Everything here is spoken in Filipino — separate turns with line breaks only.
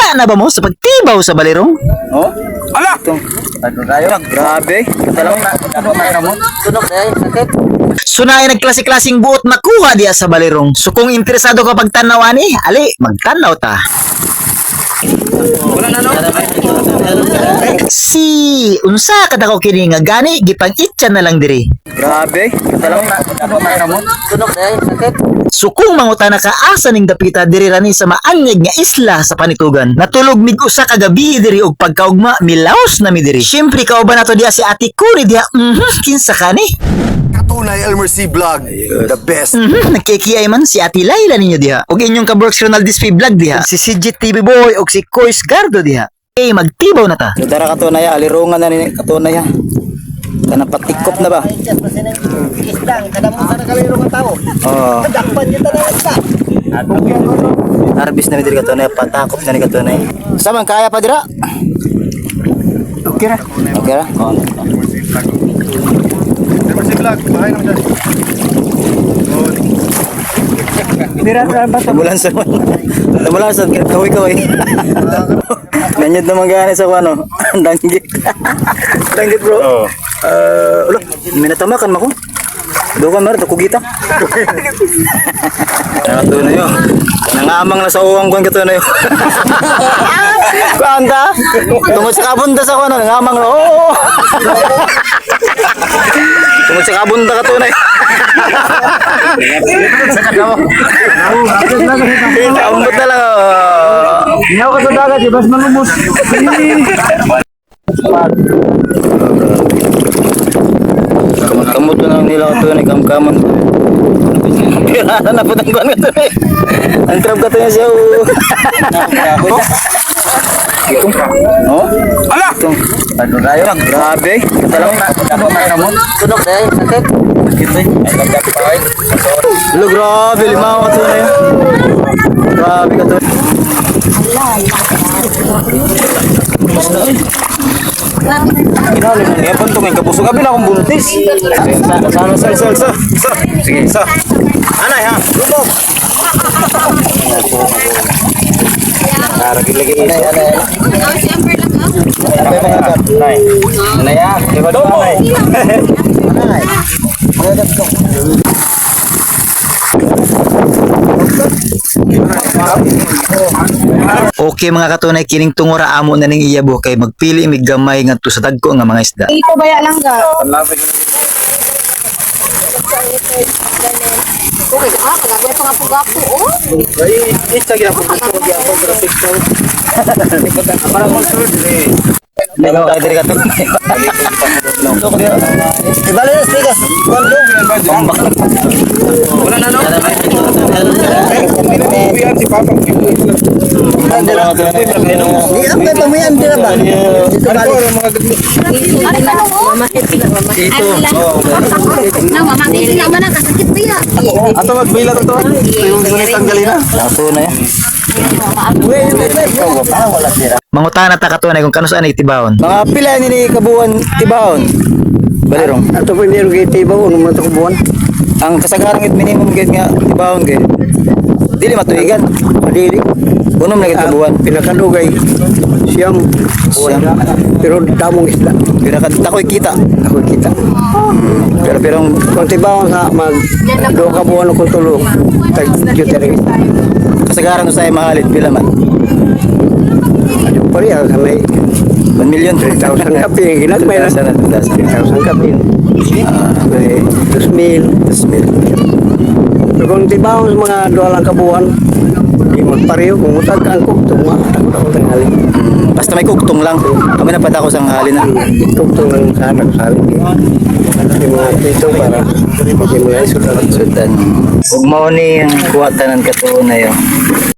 Handa na ba mo sa pagtibaw sa balirong?
Oh? Ala! Ano tayo? Grabe. Tunog na yun, sakit.
Sunay nagklase-klaseng buot makuha diya sa balirong. So kung interesado ka pagtanaw ani, ali, magtanaw ta.
Wala na, no?
Si unsa ka dako kini nga gani gipang-itsa na lang diri.
Grabe. Tunog na yun, sakit.
So kung mangutana ka asa ning dapita diri rani sa maanyag nga isla sa Panitugan. Natulog mig usa ka gabi diri og pagkaugma milaos na mi diri. Syempre kauban nato diya si Ate Kuri diya. Kinsa kani?
Katunay Elmer C. Vlog, the best.
Nagkikiyay man si Ate Laila ninyo diha. Og inyong ka-Brooks Ronaldis Vlog diha. Si CG TV Boy og si Kois Gardo diha. Eh magtibaw na ta.
Dara katunay, alirungan na ni katunay. Kana patikop na ba?
Isdang, kada mo sa nakaliro ng tao.
Oh.
Dakpan niya talaga ka.
Arbis na mi diri katunay, patakop na ni katunay. Saman kaya pa dira? Okay ra. Okay ra. Oh.
Elmer C. Vlog, bahay naman dyan.
Ambulansa man. Ambulansa, kaway-kaway. Nanyad naman gani sa ano. Danggit. Danggit bro.
Oo.
Ulo, minatamakan mo ko. Doon ka kugita. Ito na yun. Nangamang na sa uwang ko ito na yun. Kuanta? Tungod sa kabunda sa kuano, nangamang na. Oo. Tungod sa kabunda ka tunay. Ambot na lang.
Ngaw ka sa dagat, ibas malumos.
Kamot na nila ito na kamkaman. Pirata na po ng kuwan ka tunay. Ang crab ka tunay siya. Oh? Ala! Ano tayo? Grabe. Tunog na yun, sakit. Hello, grabe. Limaw ka tunay. Grabe ka tunay. Kinali mo niya pang tungay kapuso ka bila akong buntis. Sa. Sige, sa. Anay ha, lubog. Lagi iso. Anay. Anay ha, diba doon anay? Anay.
Okay mga katunay kining tungora amo na ning iyabo kay magpili mig gamay ngadto sa dagko nga mga isda.
Ito baya lang ka. Okay, magagawin pa nga gapo, oh.
Ay, isa gina po gusto ko gyapon sa picture. Para mo sure dire. Lego tayo dire kato.
Ibalik na stikas.
Wala na no?
Di apa pa mo yan, di na ba? Dito balik.
Ano ka nung, oh? Ito. Na, mama, kasi naman na, kasakit ba yan?
Ato magbila to. Yung gunit tanggalin na. Ato na yan.
Mangutana ta katunay kung kanus ani tibawon.
Mga pila ni kabuan tibaon. Balirong.
Ato po meron kayo tibaw, nung mga tukubuan.
Ang kasagarang it minimum gate nga tibaon gate. Dili matuigan.
Madili.
Unom na kabuan.
Pinakadugay. Siyam. Pero damong isla.
Takoy kita.
Ako kita.
Pero
Kung tibaw sa mag doon ka buwan ko tulo. Tag-juteri.
kasagarang sa mahalit pila man.
Ano pa rin, sa may
1 million
3,000 kapi. Ginagmay na. 3,000 kapi. May 2,000. Pero kung tibaw sa mga duwalang kabuwan, di magpareho. Kung utag ka ang kuktung, ako tanghali.
Basta may kuktong lang. Kami na pata ko sa halin na.
Kuktung lang sana ko sa akin. Yung mga dito para hindi mo na isulat.
Sultan. Ug mao ni ang kuwatanan katuon na yo.